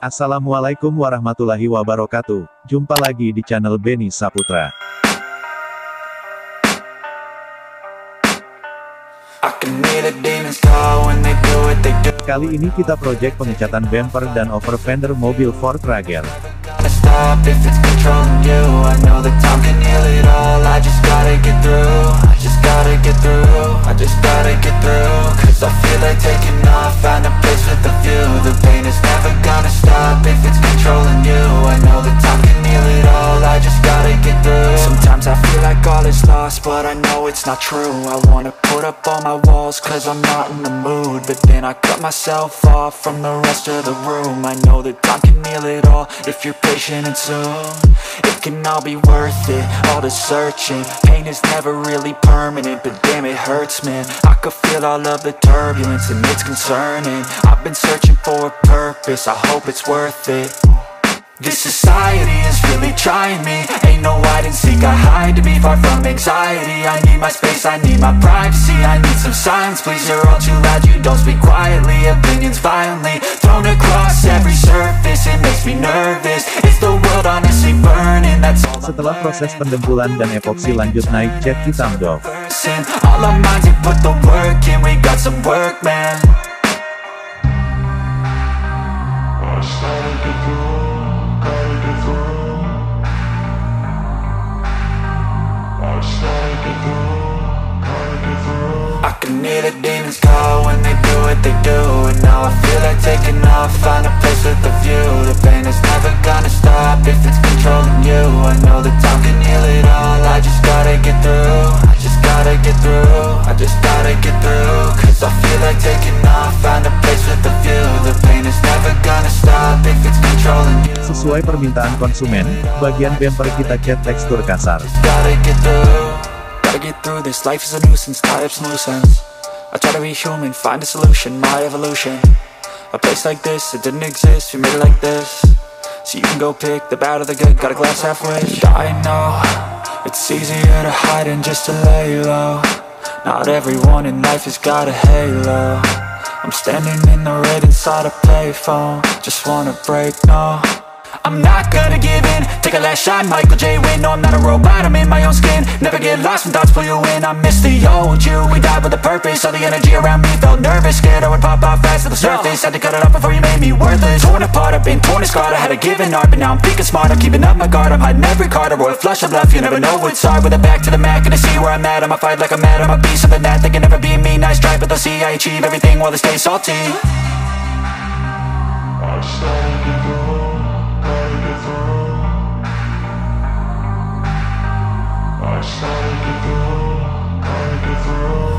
Assalamualaikum warahmatullahi wabarakatuh. Jumpa lagi di channel Beni Saputra. Kali ini kita project pengecatan bumper dan over fender mobil Ford Ranger. Sometimes I feel like all is lost, but I know it's not true. I wanna put up all my walls, cause I'm not in the mood. But then I cut myself off from the rest of the room. I know that time can heal it all, if you're patient and soon it can all be worth it, all the searching. Pain is never really permanent, but damn it hurts, man. I could feel all of the turbulence and it's concerning. I've been searching for a purpose, I hope it's worth it. This society is really trying me. Ain't no hide and seek, I hide to be far from anxiety. I need my space, I need my privacy. I need some silence, please, you're all too loud. You don't speak quietly, opinions violently thrown across every surface. It makes me nervous, it's the world honestly burning. That's all. Setelah proses pendempulan dan epoksi lanjut naik cat hitam doff. All our minds, we put the work in, we got some work, man. I can hear the demons call when they do what they do. And now I feel like taking off, find a place with a view. The pain is never gonna stop if it's controlling you. I know that time can heal it all, I just gotta get through. I just gotta get through, I just gotta get through. Cause I feel like taking off, find a place with a view. The pain is never gonna stop if it's controlling you. Sesuai permintaan konsumen, bagian bumper kita cat tekstur kasar. Gotta get through this, life is a nuisance, tie up some loose ends. I try to be human, find a solution, my evolution. A place like this, it didn't exist, we made it like this. So you can go pick the bad or the good, got a glass halfway. I know, it's easier to hide than just to lay low. Not everyone in life has got a halo. I'm standing in the red inside a payphone, just wanna break, no. I'm not gonna give in, take a last shot, Michael J. Win. No, I'm not a robot, I'm in my own skin. Never get lost when thoughts pull you in. I miss the old you, we died with a purpose. All the energy around me felt nervous, scared I would pop off fast to the surface. Had to cut it off before you made me worthless. Torn apart, I've been torn and scarred. I had a given art, but now I'm thinking smart. I'm keeping up my guard, I'm hiding every card. A royal flush of love, you never know what's hard. With a back to the mat, gonna see where I'm at. I'ma fight like I'm mad, I'ma be something that they can never be me. Nice try, but they'll see I achieve everything while they stay salty.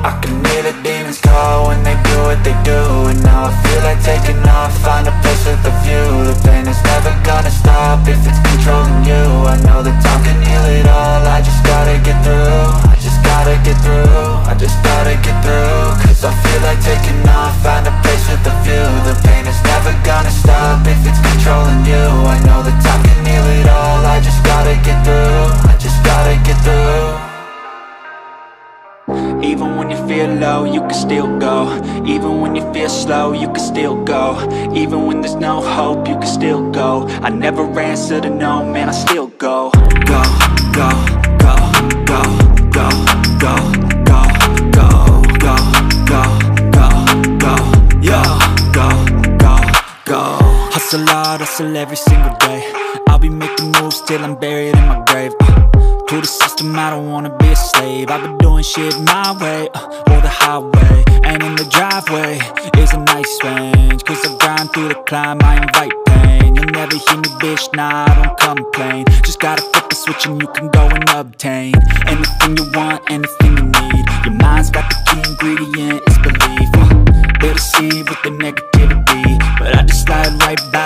I can hear the demons call when they do what they do. And now I feel like taking off, find a place with a view. The pain is never gonna stop if it's controlling you. I know that time can heal it all, I just gotta get through. I just gotta get through, I just gotta get through. Cause I feel like taking off, find a place with a view. The pain is never gonna stop if it's controlling you. I know that time can heal it all, I just gotta get through. I just gotta get through. Even when you feel low, you can still go. Even when you feel slow, you can still go. Even when there's no hope, you can still go. I never answer to no, man, I still go. Go, go, go, go, go, go, go, go, go, go, go, go, yo, go, go, go. Hustle hard, hustle every single day. I'll be making moves till I'm buried in my grave. To the system, I don't wanna be a slave. I've been doing shit my way, or the highway. And in the driveway is a nice range. Cause I grind through the climb, I invite pain. You'll never hear me, bitch, nah, I don't complain. Just gotta flip the switch and you can go and obtain anything you want, anything you need. Your mind's got the key ingredient, it's belief. They'll deceive with the negativity, but I just slide right by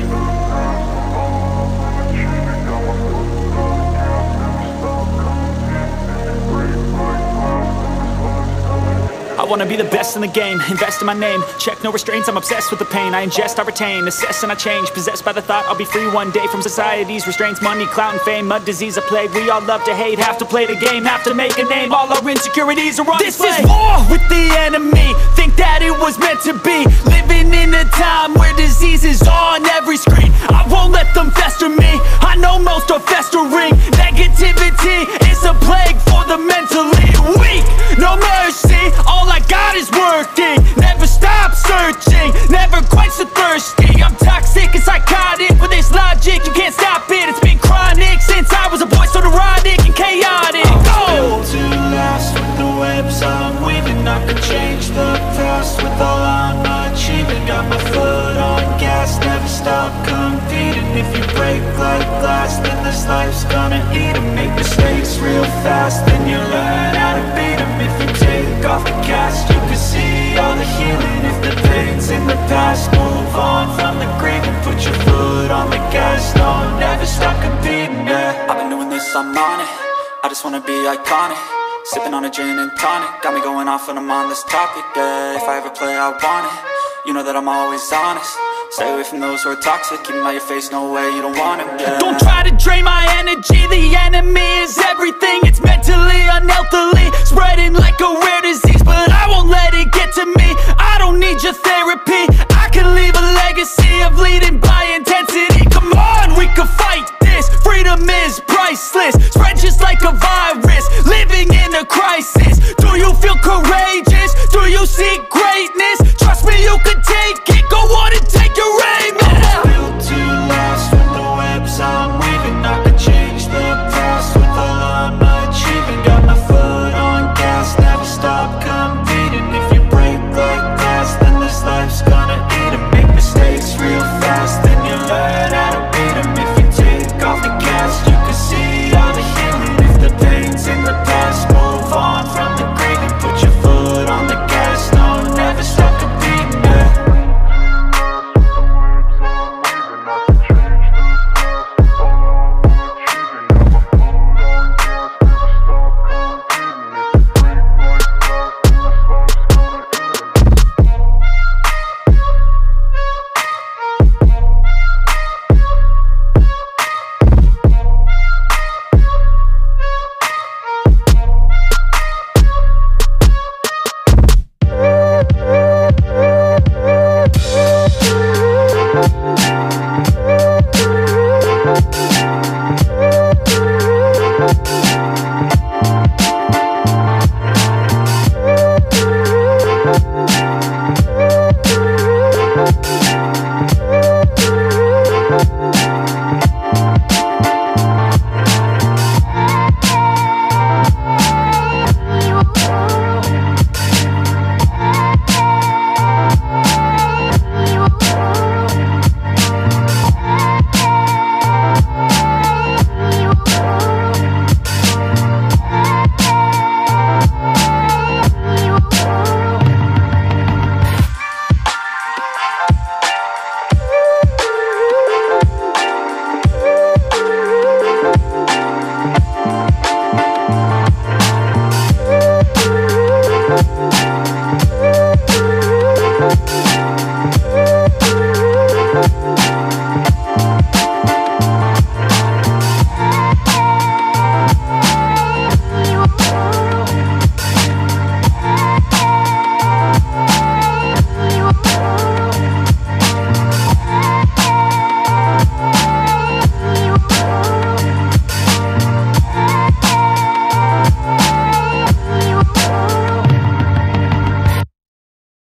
wanna be the best in the game, invest in my name, check no restraints, I'm obsessed with the pain. I ingest, I retain, assess and I change, possessed by the thought I'll be free one day from society's restraints. Money, clout and fame, mud, disease, a plague. We all love to hate, have to play the game, have to make a name. All our insecurities are on display. This is war with the enemy, think that it was meant to be. Living in a time where disease is on every screen. I won't let them fester me, I know most are festering. Negativity is a plague for the mentally weak. No mercy, all I got is working. Never stop searching, never quench the thirsty. I'm toxic and psychotic, with this logic you can't stop it. It's been chronic since I was a boy, so neurotic and chaotic. Built to last with the webs I'm weaving. I could change the past with all I'm achieving. Got my foot on gas, never stop competing. If you break like glass, then this life's gonna eat 'em. Make mistakes real fast, then you learn how to beat 'em. If you take off the cast, you can see all the healing. If the pain's in the past, move on from the grave and put your foot on the gas. No, never stop competing, yeah. I've been doing this, I'm on it. I just wanna be iconic. Sipping on a gin and tonic, got me going off when I'm on this topic, yeah. If I ever play, I want it. You know that I'm always honest. Stay away from those who are toxic. Keep them out your face, no way, you don't want it, yeah. Don't try to drain my energy. The enemy is everything. It's mentally, unhealthily spreading like a rare disease. But